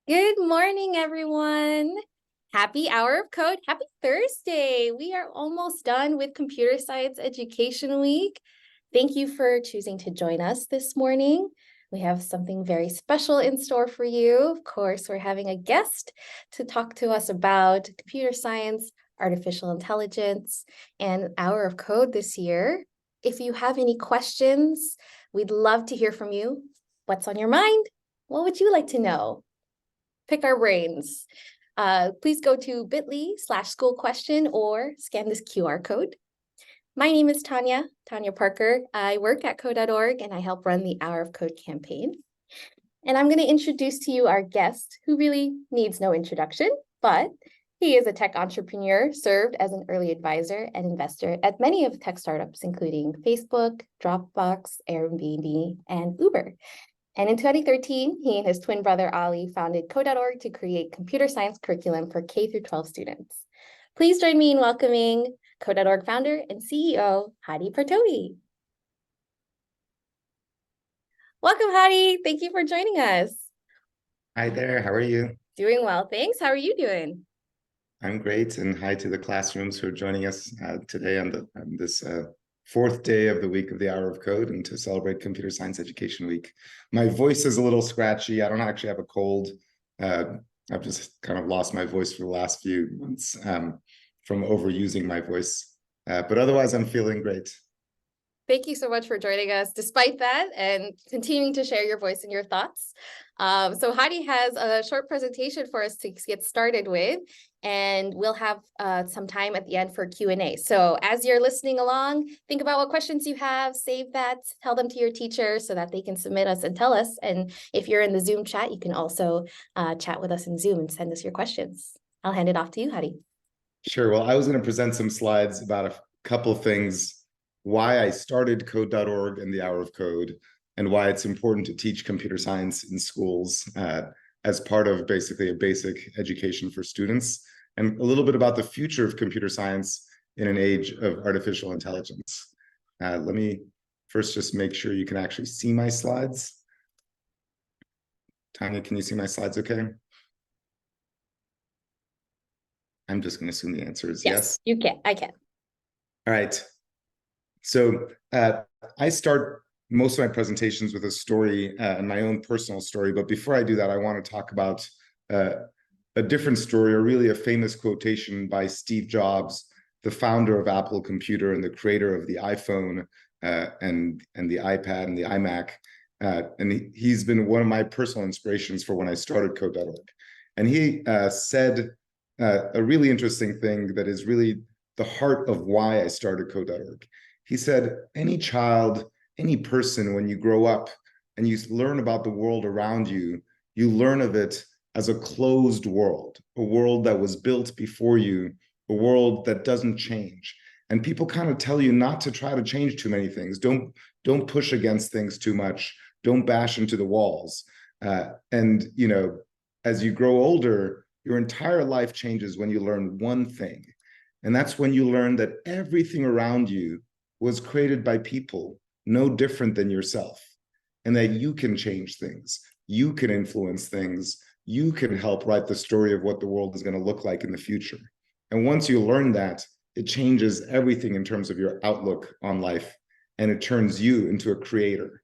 Good morning, everyone. Happy Hour of Code. Happy Thursday. We are almost done with Computer Science Education Week. Thank you for choosing to join us this morning. We have something very special in store for you. Of course, we're having a guest to talk to us about computer science, artificial intelligence, and Hour of Code this year. If you have any questions, we'd love to hear from you. What's on your mind? What would you like to know? Pick our brains. Please go to bit.ly/school question or scan this QR code. My name is Tanya Parker. I work at code.org and I help run the Hour of Code campaign. And I'm going to introduce to you our guest who really needs no introduction, but he is a tech entrepreneur, served as an early advisor and investor at many of tech startups, including Facebook, Dropbox, Airbnb, and Uber. And in 2013, he and his twin brother, Ali, founded Code.org to create computer science curriculum for K-12 students. Please join me in welcoming Code.org founder and CEO, Hadi Partovi. Welcome, Hadi. Thank you for joining us. Hi there. How are you? Doing well, thanks. How are you doing? I'm great. And hi to the classrooms who are joining us today on this fourth day of the week of the Hour of Code and to celebrate Computer Science Education Week. My voice is a little scratchy. I don't actually have a cold. I've just kind of lost my voice for the last few months from overusing my voice. But otherwise, I'm feeling great. Thank you so much for joining us despite that and continuing to share your voice and your thoughts. So Hadi has a short presentation for us to get started with, and we'll have some time at the end for Q&A. So as you're listening along, think about what questions you have, save that, tell them to your teacher so that they can submit us and tell us. And if you're in the Zoom chat, you can also chat with us in Zoom and send us your questions. I'll hand it off to you, Hadi. Sure. Well, I was going to present some slides about a couple of things, why I started code.org and the Hour of Code, and why it's important to teach computer science in schools as part of basically a basic education for students, and a little bit about the future of computer science in an age of artificial intelligence. Let me first just make sure you can actually see my slides. Tanya, can you see my slides okay? I'm just going to assume the answer is yes. You can. I can. All right. So I start most of my presentations with a story and my own personal story. But before I do that, I want to talk about a different story, or really a famous quotation by Steve Jobs, the founder of Apple Computer and the creator of the iPhone and the iPad and the iMac. And he's been one of my personal inspirations for when I started code.org. And he said a really interesting thing that is really the heart of why I started code.org. He said, any child, any person, when you grow up and you learn about the world around you, you learn of it as a closed world, a world that was built before you, a world that doesn't change. And people kind of tell you not to try to change too many things. Don't push against things too much. Don't bash into the walls. And, you know, as you grow older, your entire life changes when you learn one thing. And that's when you learn that everything around you was created by people no different than yourself, and that you can change things, you can influence things, you can help write the story of what the world is going to look like in the future. And once you learn that, it changes everything in terms of your outlook on life, and it turns you into a creator.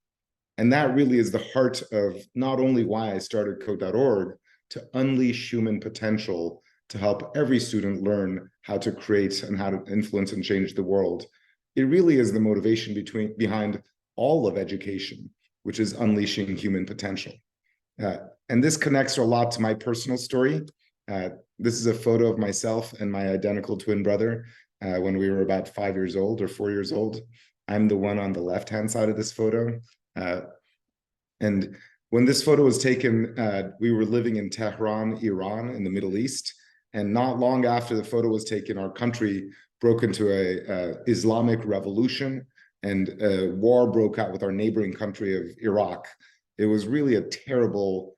And that really is the heart of not only why I started code.org, to unleash human potential, to help every student learn how to create and how to influence and change the world. It really is the motivation behind all of education, which is unleashing human potential. And this connects a lot to my personal story. This is a photo of myself and my identical twin brother when we were about 5 years old or 4 years old. I'm the one on the left-hand side of this photo. And when this photo was taken, we were living in Tehran, Iran, in the Middle East. And not long after the photo was taken, our country broke into a Islamic revolution, and a war broke out with our neighboring country of Iraq. It was really a terrible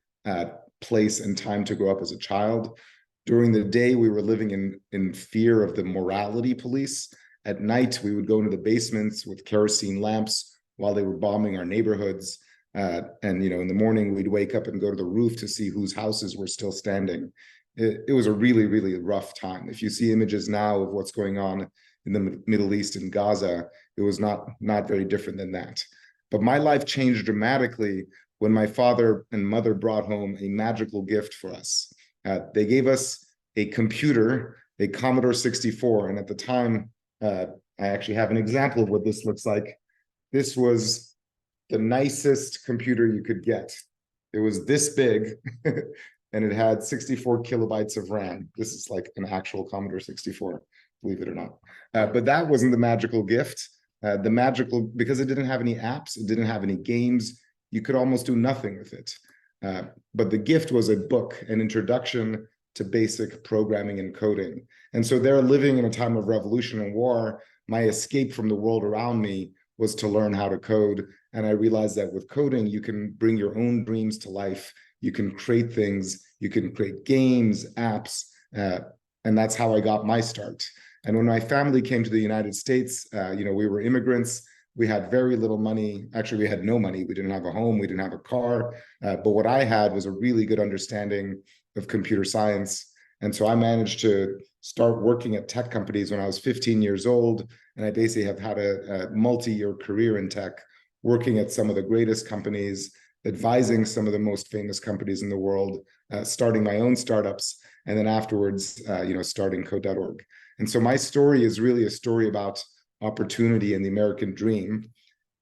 place and time to grow up as a child. During the day, we were living in fear of the morality police. At night, we would go into the basements with kerosene lamps while they were bombing our neighborhoods. And, in the morning, we'd wake up and go to the roof to see whose houses were still standing. It was a really, really rough time. If you see images now of what's going on in the Middle East and Gaza, it was not very different than that. But my life changed dramatically when my father and mother brought home a magical gift for us. They gave us a computer, a Commodore 64. And at the time, I actually have an example of what this looks like. This was the nicest computer you could get. It was this big, and it had 64 kilobytes of RAM. This is like an actual Commodore 64, believe it or not. But that wasn't the magical gift. Because it didn't have any apps, it didn't have any games, you could almost do nothing with it. But the gift was a book, an introduction to basic programming and coding. And so they're living in a time of revolution and war. My escape from the world around me was to learn how to code. And I realized that with coding, you can bring your own dreams to life. You can create things, you can create games, apps, and that's how I got my start. And when my family came to the United States, we were immigrants. We had very little money. Actually, we had no money. We didn't have a home. We didn't have a car. But what I had was a really good understanding of computer science. And so I managed to start working at tech companies when I was 15 years old. And I basically have had a multi-year career in tech, working at some of the greatest companies, advising some of the most famous companies in the world, starting my own startups, and then afterwards, starting Code.org. And so my story is really a story about opportunity and the American dream.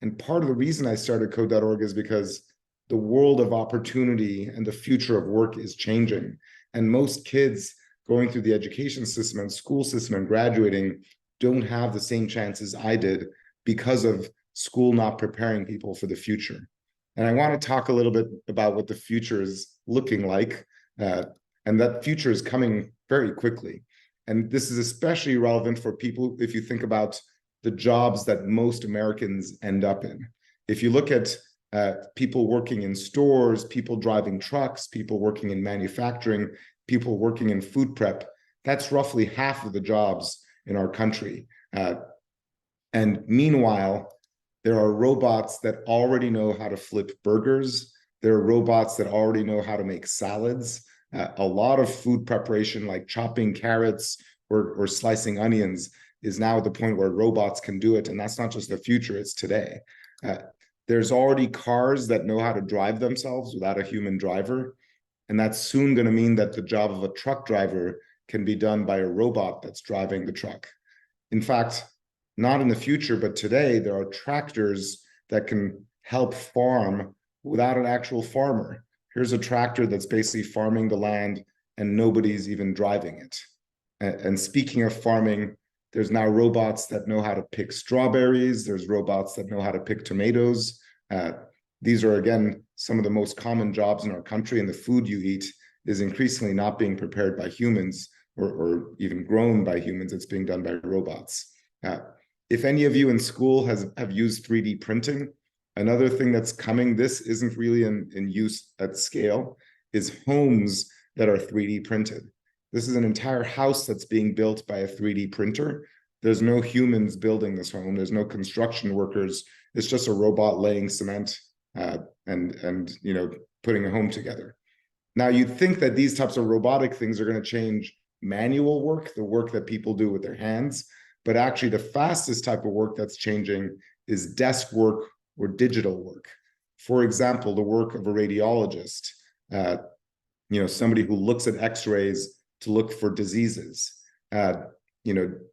And part of the reason I started Code.org is because the world of opportunity and the future of work is changing. And most kids going through the education system and school system and graduating don't have the same chances I did because of school not preparing people for the future. And I want to talk a little bit about what the future is looking like. And that future is coming very quickly. And this is especially relevant for people if you think about the jobs that most Americans end up in. If you look at people working in stores, people driving trucks, people working in manufacturing, people working in food prep, that's roughly half of the jobs in our country. And meanwhile, there are robots that already know how to flip burgers. There are robots that already know how to make salads. A lot of food preparation, like chopping carrots or slicing onions, is now at the point where robots can do it. And that's not just the future, it's today. There's already cars that know how to drive themselves without a human driver. And that's soon going to mean that the job of a truck driver can be done by a robot that's driving the truck. In fact, not in the future, but today, there are tractors that can help farm without an actual farmer. Here's a tractor that's basically farming the land and nobody's even driving it. And speaking of farming, there's now robots that know how to pick strawberries. There's robots that know how to pick tomatoes. These are, again, some of the most common jobs in our country, and the food you eat is increasingly not being prepared by humans or even grown by humans. It's being done by robots. If any of you in school have used 3D printing, another thing that's coming, this isn't really in use at scale, is homes that are 3D printed. This is an entire house that's being built by a 3D printer. There's no humans building this home. There's no construction workers. It's just a robot laying cement and putting a home together. Now, you'd think that these types of robotic things are going to change manual work, the work that people do with their hands. But actually, the fastest type of work that's changing is desk work or digital work. For example, the work of a radiologist, somebody who looks at X-rays to look for diseases. A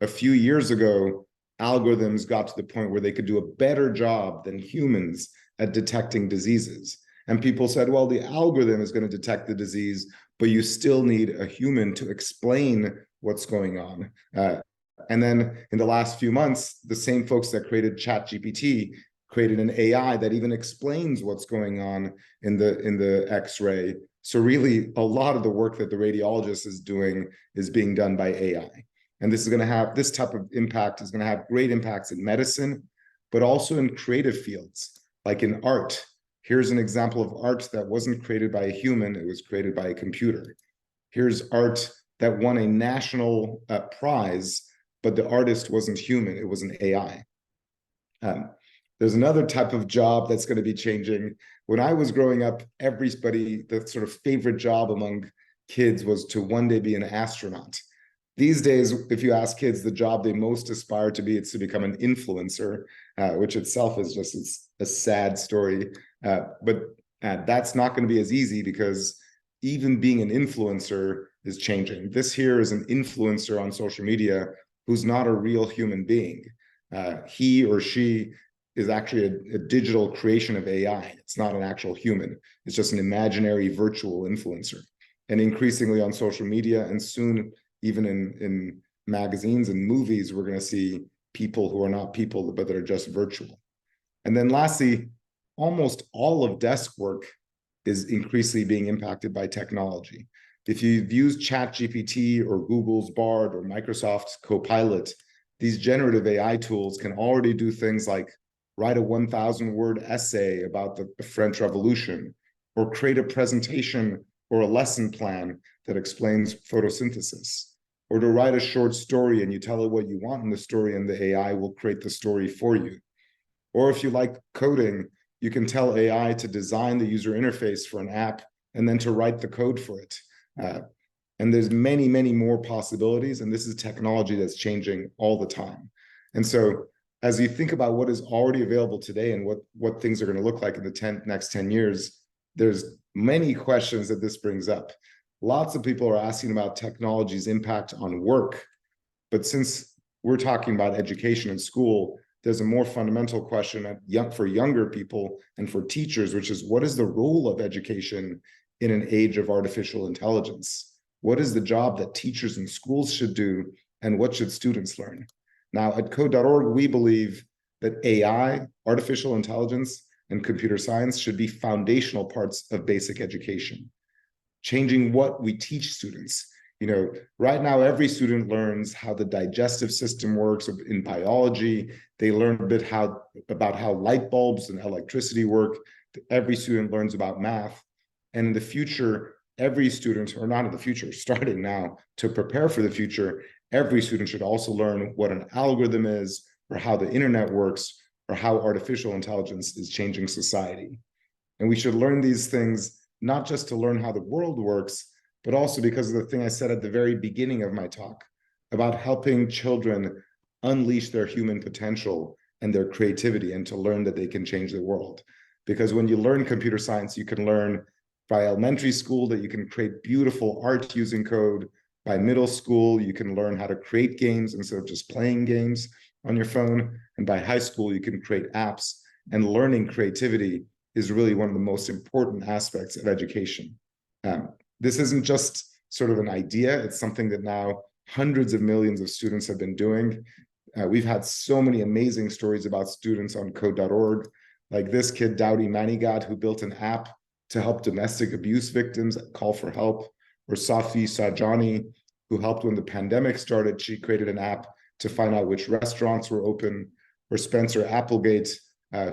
few years ago, algorithms got to the point where they could do a better job than humans at detecting diseases. And people said, well, the algorithm is going to detect the disease, but you still need a human to explain what's going on. And then in the last few months, the same folks that created ChatGPT created an AI that even explains what's going on in the X-ray. So really, a lot of the work that the radiologist is doing is being done by AI. And this type of impact is going to have great impacts in medicine, but also in creative fields, like in art. Here's an example of art that wasn't created by a human, it was created by a computer. Here's art that won a national prize, but the artist wasn't human, it was an AI. There's another type of job that's going to be changing. When I was growing up, everybody, the sort of favorite job among kids was to one day be an astronaut. These days, if you ask kids the job they most aspire to be, it's to become an influencer, which itself is just a sad story. But that's not going to be as easy because even being an influencer is changing. This here is an influencer on social media who's not a real human being. He or she is actually a digital creation of AI. It's not an actual human. It's just an imaginary virtual influencer. And increasingly on social media, and soon even in magazines and movies, we're going to see people who are not people, but that are just virtual. And then lastly, almost all of desk work is increasingly being impacted by technology. If you've used ChatGPT or Google's Bard or Microsoft's Copilot, these generative AI tools can already do things like write a 1,000-word essay about the French Revolution, or create a presentation or a lesson plan that explains photosynthesis, or to write a short story and you tell it what you want in the story and the AI will create the story for you. Or if you like coding, you can tell AI to design the user interface for an app and then to write the code for it. And there's many, many more possibilities. And this is technology that's changing all the time. And so as you think about what is already available today and what things are going to look like in the next 10 years, there's many questions that this brings up. Lots of people are asking about technology's impact on work. But since we're talking about education and school, there's a more fundamental question for younger people and for teachers, which is, what is the role of education in an age of artificial intelligence? What is the job that teachers and schools should do, and what should students learn? Now, at Code.org, we believe that AI, artificial intelligence, and computer science should be foundational parts of basic education, changing what we teach students. Right now, every student learns how the digestive system works in biology. They learn a bit about how light bulbs and electricity work. Every student learns about math. And in the future, every student, or not in the future, starting now to prepare for the future, every student should also learn what an algorithm is, or how the internet works, or how artificial intelligence is changing society. And we should learn these things not just to learn how the world works, but also because of the thing I said at the very beginning of my talk about helping children unleash their human potential and their creativity, and to learn that they can change the world. Because when you learn computer science, you can learn by elementary school that you can create beautiful art using code. By middle school, you can learn how to create games instead of just playing games on your phone. And by high school, you can create apps. And learning creativity is really one of the most important aspects of education. This isn't just sort of an idea. It's something that now hundreds of millions of students have been doing. We've had so many amazing stories about students on code.org, like this kid, Dowdy Manigat, who built an app to help domestic abuse victims call for help, or Safi Sajani, who helped when the pandemic started. She created an app to find out which restaurants were open, or Spencer Applegate,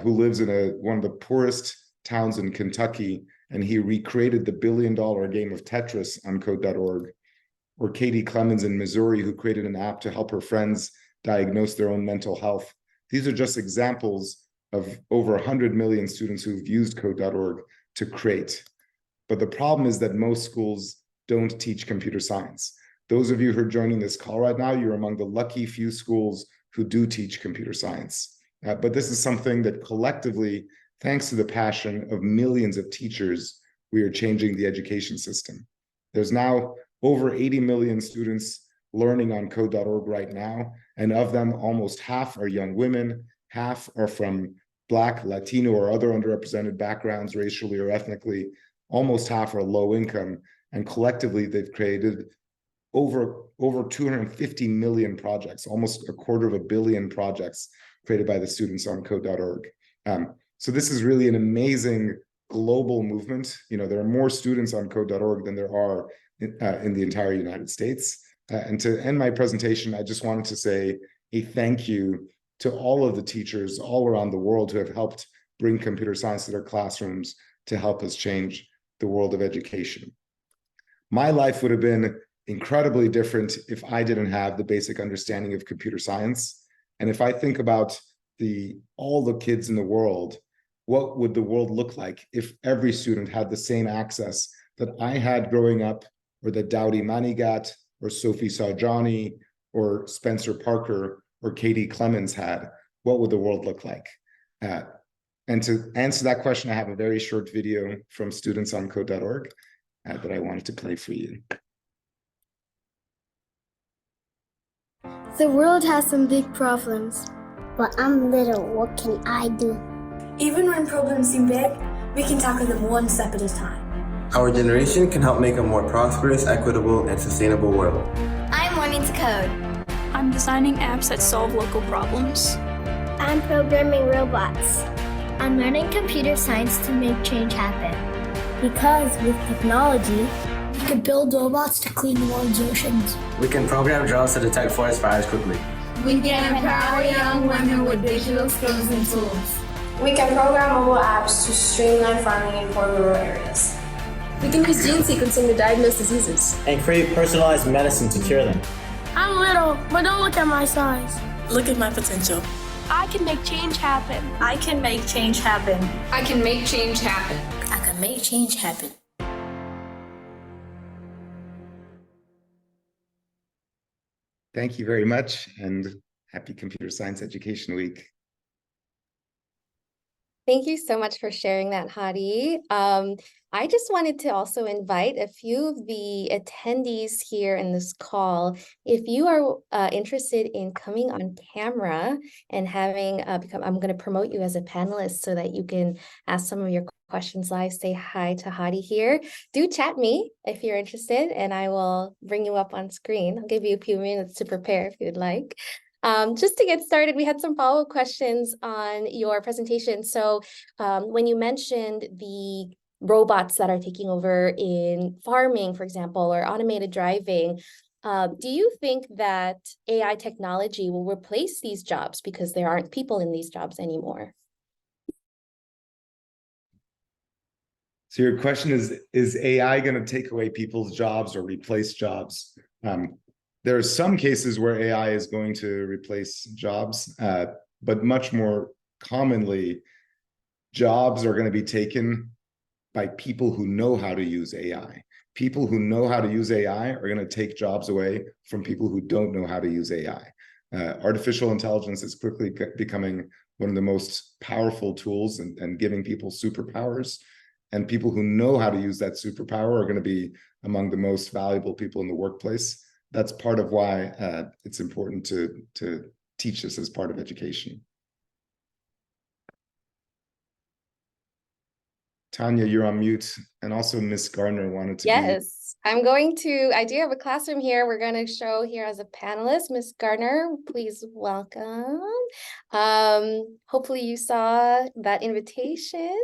who lives in one of the poorest towns in Kentucky, and he recreated the billion-dollar game of Tetris on code.org. Or Katie Clemens in Missouri, who created an app to help her friends diagnose their own mental health. These are just examples of over 100 million students who've used code.org to create. But the problem is that most schools don't teach computer science. Those of you who are joining this call right now, you're among the lucky few schools who do teach computer science. But this is something that collectively, thanks to the passion of millions of teachers, we are changing the education system. There's now over 80 million students learning on code.org right now, and of them, almost half are young women, half are from Black, Latino, or other underrepresented backgrounds, racially or ethnically. Almost half are low income, and collectively they've created over 250 million projects, almost 250 million projects created by the students on code.org. So this is really an amazing global movement. There are more students on code.org than there are in the entire United States. And to end my presentation, I just wanted to say a thank you to all of the teachers all around the world who have helped bring computer science to their classrooms to help us change the world of education. My life would have been incredibly different if I didn't have the basic understanding of computer science. And if I think about all the kids in the world, what would the world look like if every student had the same access that I had growing up, or that Dowdy Mani got, or Sophie Sarjani, or Spencer Parker, or Katie Clemens had? What would the world look like? And to answer that question, I have a very short video from students on code.org that I wanted to play for you. The world has some big problems. But I'm little, what can I do? Even when problems seem big, we can tackle them one step at a time. Our generation can help make a more prosperous, equitable, and sustainable world. I'm learning to code. I'm designing apps that solve local problems. I'm programming robots. I'm learning computer science to make change happen. Because with technology, We could build robots to clean the world's oceans. We can program drones to detect forest fires quickly. We can empower young women with digital skills and tools. We can program mobile apps to streamline farming in poor rural areas. We can use gene sequencing to diagnose diseases. And create personalized medicine to cure them. I'm little, but don't look at my size. Look at my potential. I can make change happen. I can make change happen. I can make change happen. I can make change happen. Thank you very much, and happy Computer Science Education Week. Thank you so much for sharing that, Hadi. I just wanted to also invite a few of the attendees here in this call. If you are interested in coming on camera and having I'm going to promote you as a panelist so that you can ask some of your questions live. Say hi to Hadi here. Do chat me if you're interested, and I will bring you up on screen. I'll give you a few minutes to prepare if you'd like. Just to get started, we had some follow-up questions on your presentation. So when you mentioned the robots that are taking over in farming, for example, or automated driving, do you think that AI technology will replace these jobs because there aren't people in these jobs anymore? So your question is AI going to take away people's jobs or replace jobs? There are some cases where AI is going to replace jobs, but much more commonly, jobs are going to be taken by people who know how to use AI. People who know how to use AI are going to take jobs away from people who don't know how to use AI. Artificial intelligence is quickly becoming one of the most powerful tools and giving people superpowers. And people who know how to use that superpower are going to be among the most valuable people in the workplace. That's part of why it's important to teach this as part of education. Tanya, you're on mute. And also Miss Gardner wanted to Yes, I do have a classroom here. We're going to show here as a panelist. Miss Gardner, please welcome. Hopefully you saw that invitation,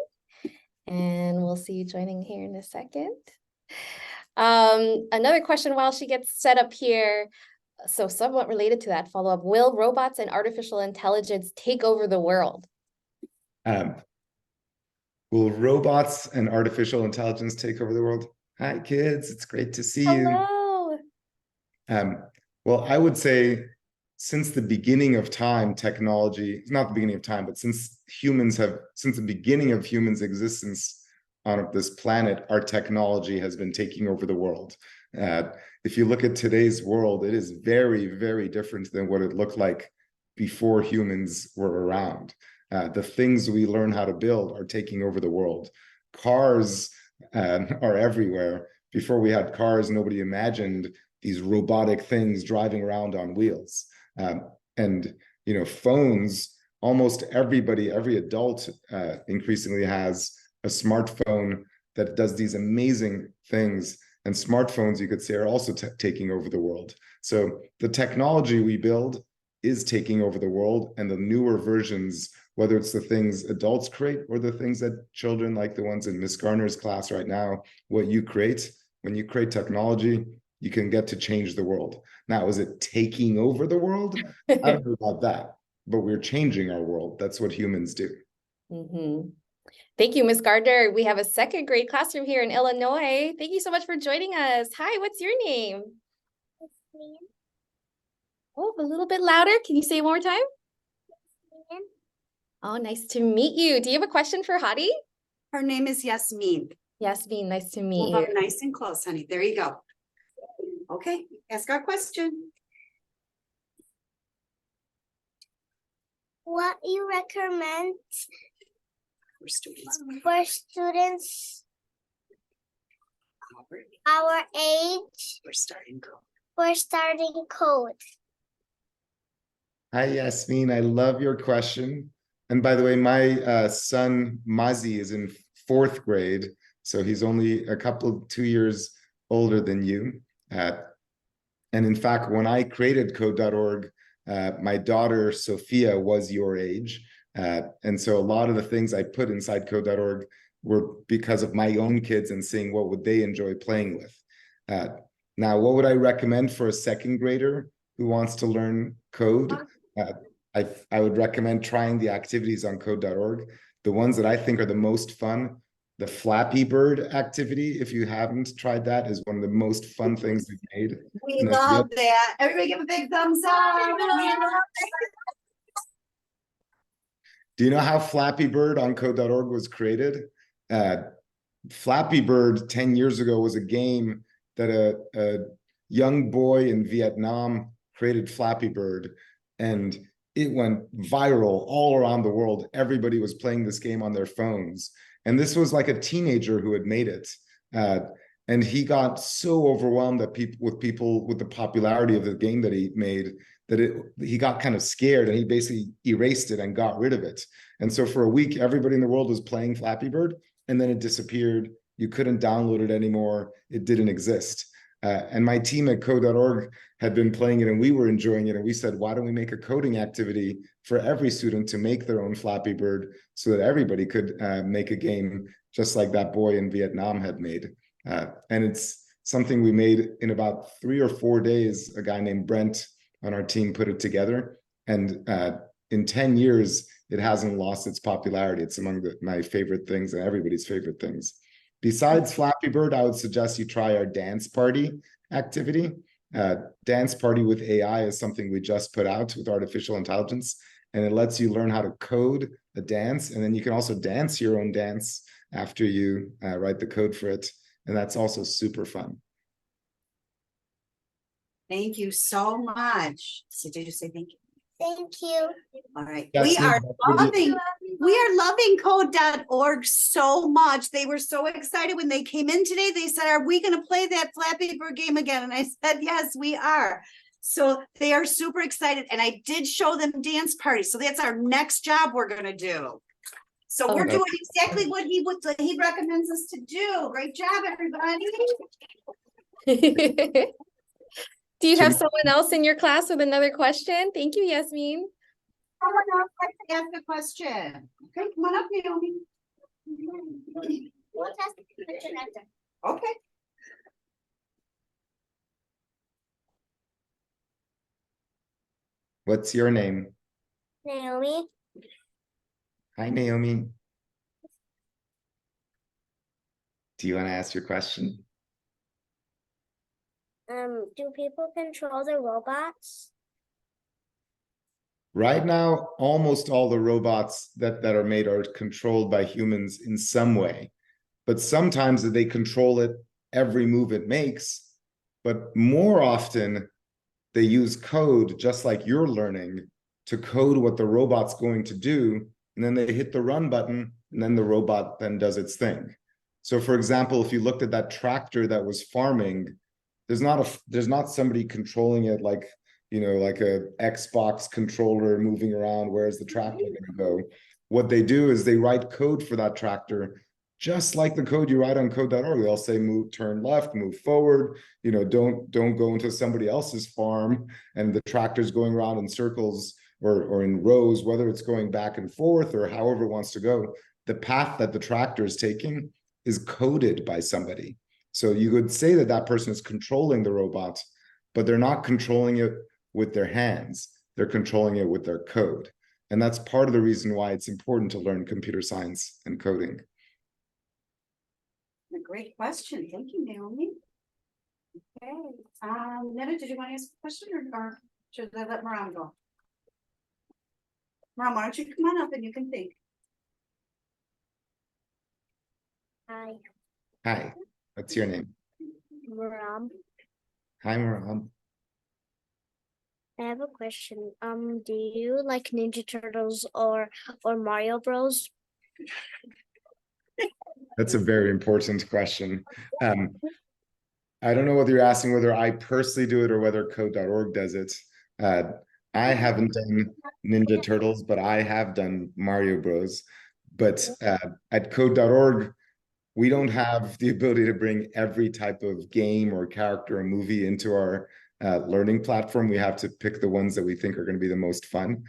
and we'll see you joining here in a second. Another question while she gets set up here. So somewhat related to that follow-up, will robots and artificial intelligence take over the world? Will robots and artificial intelligence take over the world? Hi, kids. It's great to see you. Hello. Well, I would say since the beginning of time, technology, not the beginning of time, but since the beginning of humans' existence on this planet, our technology has been taking over the world. If you look at today's world, it is very, very different than what it looked like before humans were around. The things we learn how to build are taking over the world. Cars are everywhere. Before we had cars, nobody imagined these robotic things driving around on wheels. And phones, almost everybody, every adult increasingly has a smartphone that does these amazing things. And smartphones, you could say, are also taking over the world. So the technology we build is taking over the world, and the newer versions, whether it's the things adults create or the things that children, like the ones in Miss Garner's class right now, what you create, when you create technology, you can get to change the world. Now, is it taking over the world? I don't know about that, but we're changing our world. That's what humans do. Mm-hmm. Thank you, Ms. Gardner. We have a second grade classroom here in Illinois. Thank you so much for joining us. Hi, what's your name? Oh, a little bit louder. Can you say it one more time? Oh, nice to meet you. Do you have a question for Hadi? Her name is Yasmin. Yasmin, nice to meet Move you. up nice and close, honey. There you go. Okay, ask our question. What you recommend For students. for students our age We're starting code. for starting code? Hi, Yasmin. I love your question. And by the way, my son Mazi is in 4th grade, so he's only 2 years older than you. And in fact, when I created code.org, my daughter Sophia was your age. And so a lot of the things I put inside code.org were because of my own kids and seeing what would they enjoy playing with. Now, what would I recommend for a 2nd grader who wants to learn code? I would recommend trying the activities on code.org. The ones that I think are the most fun, the Flappy Bird activity, if you haven't tried that, is one of the most fun things we've made. We love that. Everybody give a big thumbs up. Do you know how Flappy Bird on code.org was created? Flappy Bird 10 years ago was a game that a young boy in Vietnam created Flappy Bird, and it went viral all around the world. Everybody was playing this game on their phones. And this was like a teenager who had made it. And he got so overwhelmed that with the popularity of the game that he made, that he got kind of scared, and he basically erased it and got rid of it. And so for a week, everybody in the world was playing Flappy Bird, and then it disappeared. You couldn't download it anymore. It didn't exist. And my team at code.org had been playing it, and we were enjoying it. And we said, why don't we make a coding activity for every student to make their own Flappy Bird so that everybody could make a game just like that boy in Vietnam had made. And it's something we made in about 3 or 4 days. A guy named Brent on our team put it together. And in 10 years, it hasn't lost its popularity. It's among my favorite things and everybody's favorite things. Besides Flappy Bird, I would suggest you try our dance party activity. Dance party with AI is something we just put out with artificial intelligence, and it lets you learn how to code a dance, and then you can also dance your own dance after you write the code for it, and that's also super fun. Thank you so much. So did you say thank you? Thank you. All right. Yes, We are loving code.org so much. They were so excited when they came in today. They said, are we going to play that Flappy Bird game again? And I said, yes, we are. So they are super excited. And I did show them dance parties. So that's our next job we're going to do. So we're doing exactly what he recommends us to do. Great job, everybody. Do you have someone else in your class with another question? Thank you, Yasmin. Someone else like to ask a question. Okay, come on up, Naomi. Okay. What's your name? Naomi. Hi, Naomi. Do you want to ask your question? Do people control the robots? Right now, almost all the robots that are made are controlled by humans in some way. But sometimes they control it every move it makes. But more often, they use code, just like you're learning, to code what the robot's going to do. And then they hit the run button, and then the robot then does its thing. So for example, if you looked at that tractor that was farming, there's not somebody controlling it like, you know, like a Xbox controller moving around. Where's the tractor going to go? What they do is they write code for that tractor, just like the code you write on code.org. They'll say, turn left, move forward, you know, don't go into somebody else's farm, and the tractor's going around in circles or in rows, whether it's going back and forth or however it wants to go. The path that the tractor is taking is coded by somebody. So you could say that that person is controlling the robot, but they're not controlling it with their hands. They're controlling it with their code. And that's part of the reason why it's important to learn computer science and coding. A great question. Thank you, Naomi. Okay. Netta, did you want to ask a question, or should I let Moran go? Mom, why don't you come on up and you can think. Hi, Hi, what's your name? Maram. Hi, Maram. I have a question. Do you like Ninja Turtles or Mario Bros? That's a very important question. I don't know whether you're asking whether I personally do it or whether code.org does it. I haven't done Ninja Turtles, but I have done Mario Bros. But at code.org, we don't have the ability to bring every type of game or character or movie into our learning platform. We have to pick the ones that we think are going to be the most fun.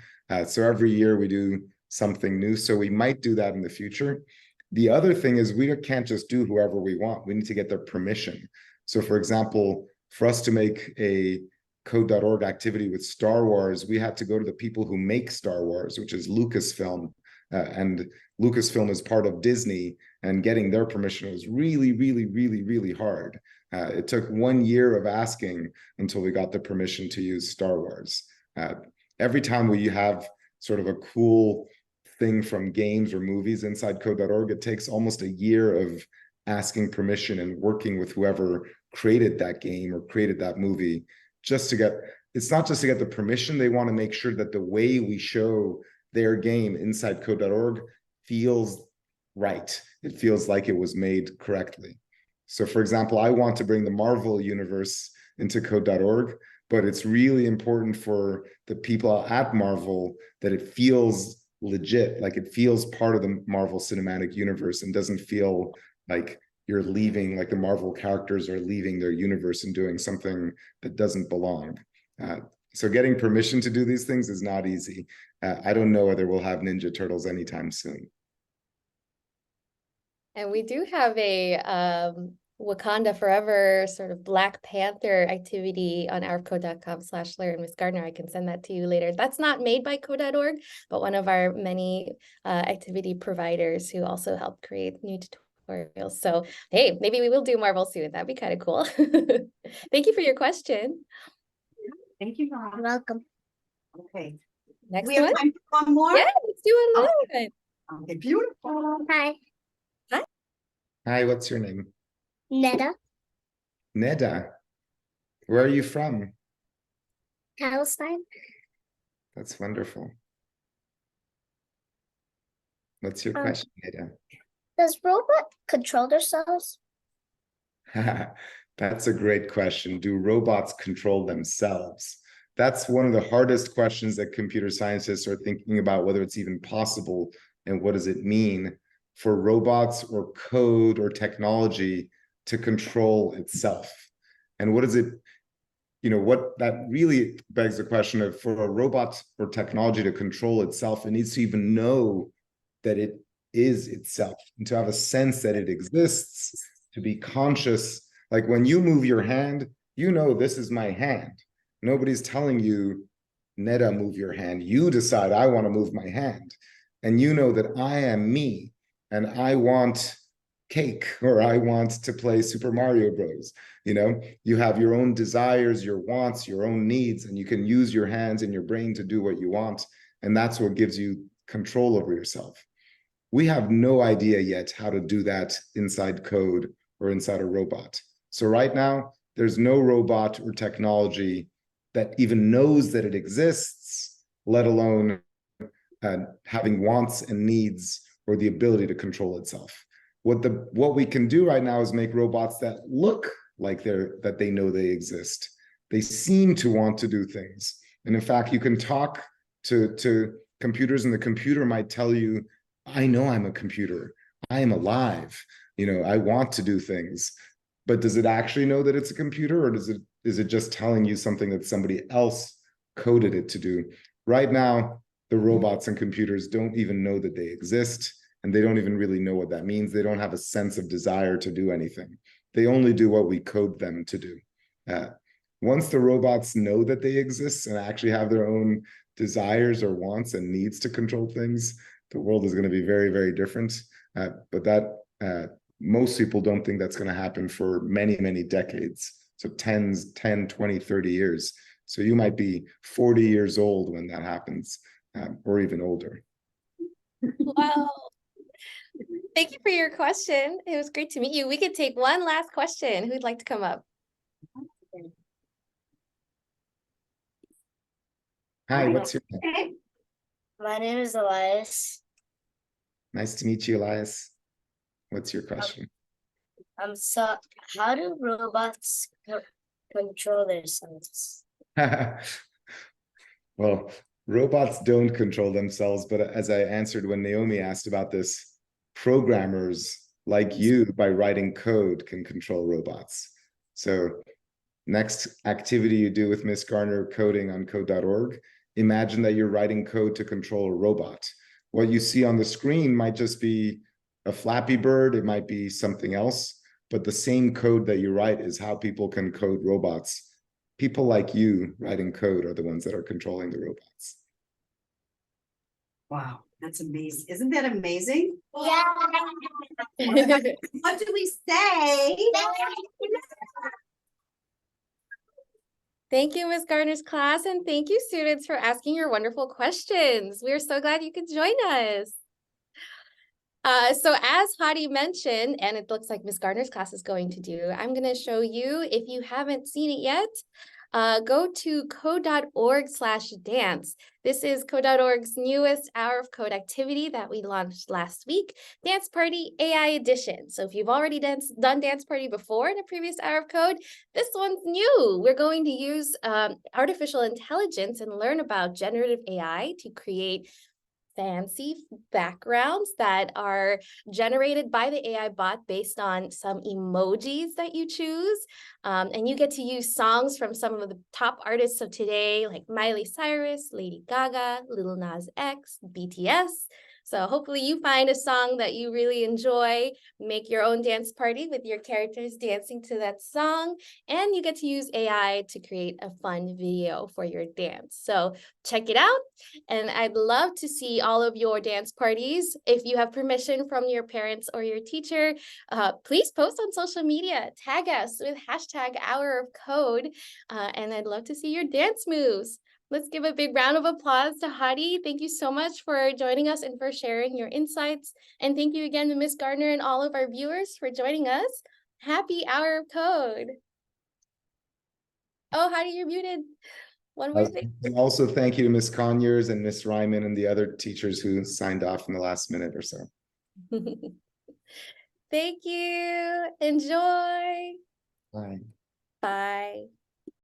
So every year we do something new. So we might do that in the future. The other thing is we can't just do whoever we want. We need to get their permission. So for example, for us to make a code.org activity with Star Wars, we had to go to the people who make Star Wars, which is Lucasfilm. And Lucasfilm is part of Disney, and getting their permission was really, really, really, really hard. It took 1 year of asking until we got the permission to use Star Wars. Every time we have sort of a cool thing from games or movies inside code.org, it takes almost a year of asking permission and working with whoever created that game or created that movie just to get, it's not just to get the permission, they want to make sure that the way we show their game inside code.org feels right. It feels like it was made correctly. So for example, I want to bring the Marvel universe into code.org, but it's really important for the people at Marvel that it feels legit, like it feels part of the Marvel Cinematic Universe and doesn't feel like you're leaving, like the Marvel characters are leaving their universe and doing something that doesn't belong. So getting permission to do these things is not easy. I don't know whether we'll have Ninja Turtles anytime soon. And we do have a Wakanda Forever sort of Black Panther activity on ourcode.com/learn. Miss Gardner, I can send that to you later. That's not made by code.org, but one of our many activity providers who also help create new tutorials. So, hey, maybe we will do Marvel soon. That'd be kind of cool. Thank you for your question. Thank you, Mom. You're welcome. Okay. Next We have one. time for one more? Yeah, let's do one more. Okay, beautiful. Hi, Hi, what's your name? Neda, Neda. Where are you from? Palestine. That's wonderful. What's your question, Neda? Does robot control themselves? That's a great question. Do robots control themselves? That's one of the hardest questions that computer scientists are thinking about, whether it's even possible and what does it mean for robots or code or technology to control itself. And what is it, what that really begs the question of, for a robot or technology to control itself, it needs to even know that it is itself and to have a sense that it exists, to be conscious. Like when you move your hand, this is my hand. Nobody's telling you, Neda, move your hand. You decide, I want to move my hand. And you know that I am me and I want cake or I want to play Super Mario Bros. You have your own desires, your wants, your own needs, and you can use your hands and your brain to do what you want. And that's what gives you control over yourself. We have no idea yet how to do that inside code or inside a robot. So right now, there's no robot or technology that even knows that it exists, let alone having wants and needs or the ability to control itself. What we can do right now is make robots that look like that they know they exist. They seem to want to do things. And in fact, you can talk to computers and the computer might tell you, I know I'm a computer. I am alive. I want to do things. But does it actually know that it's a computer, or is it just telling you something that somebody else coded it to do? Right now, the robots and computers don't even know that they exist, and they don't even really know what that means. They don't have a sense of desire to do anything. They only do what we code them to do. Once the robots know that they exist and actually have their own desires or wants and needs to control things, the world is going to be very, very different. But that most people don't think that's going to happen for many, many decades. So 10, 20, 30 years. So you might be 40 years old when that happens. or even older. Wow. Thank you for your question. It was great to meet you. We could take one last question. Who'd like to come up? Hi, what's your name? My name is Elias. Nice to meet you, Elias. What's your question? So how do robots control themselves? Well, robots don't control themselves, but as I answered when Naomi asked about this, programmers like you, by writing code, can control robots. So next activity you do with Miss Garner coding on code.org, imagine that you're writing code to control a robot. What you see on the screen might just be a Flappy Bird, it might be something else, but the same code that you write is how people can code robots. People like you writing code are the ones that are controlling the robots. Wow, that's amazing. Isn't that amazing? Yeah. What do we say? Thank you, Ms. Garner's class, and thank you, students, for asking your wonderful questions. We're so glad you could join us. So as Hadi mentioned, and it looks like Ms. Gardner's class is going to do, I'm going to show you, if you haven't seen it yet, go to code.org/dance. This is code.org's newest Hour of Code activity that we launched last week, Dance Party AI Edition. So if you've already done Dance Party before in a previous Hour of Code, this one's new. We're going to use artificial intelligence and learn about generative AI to create fancy backgrounds that are generated by the AI bot based on some emojis that you choose. And you get to use songs from some of the top artists of today, like Miley Cyrus, Lady Gaga, Lil Nas X, BTS. So hopefully you find a song that you really enjoy, make your own dance party with your characters dancing to that song, and you get to use AI to create a fun video for your dance. So check it out, and I'd love to see all of your dance parties. If you have permission from your parents or your teacher, please post on social media, tag us with #HourOfCode, and I'd love to see your dance moves. Let's give a big round of applause to Hadi. Thank you so much for joining us and for sharing your insights. And thank you again to Ms. Gardner and all of our viewers for joining us. Happy Hour of Code. Oh, Hadi, you're muted. One more thing. And also thank you to Ms. Conyers and Ms. Ryman and the other teachers who signed off in the last minute or so. Thank you. Enjoy. Bye. Bye.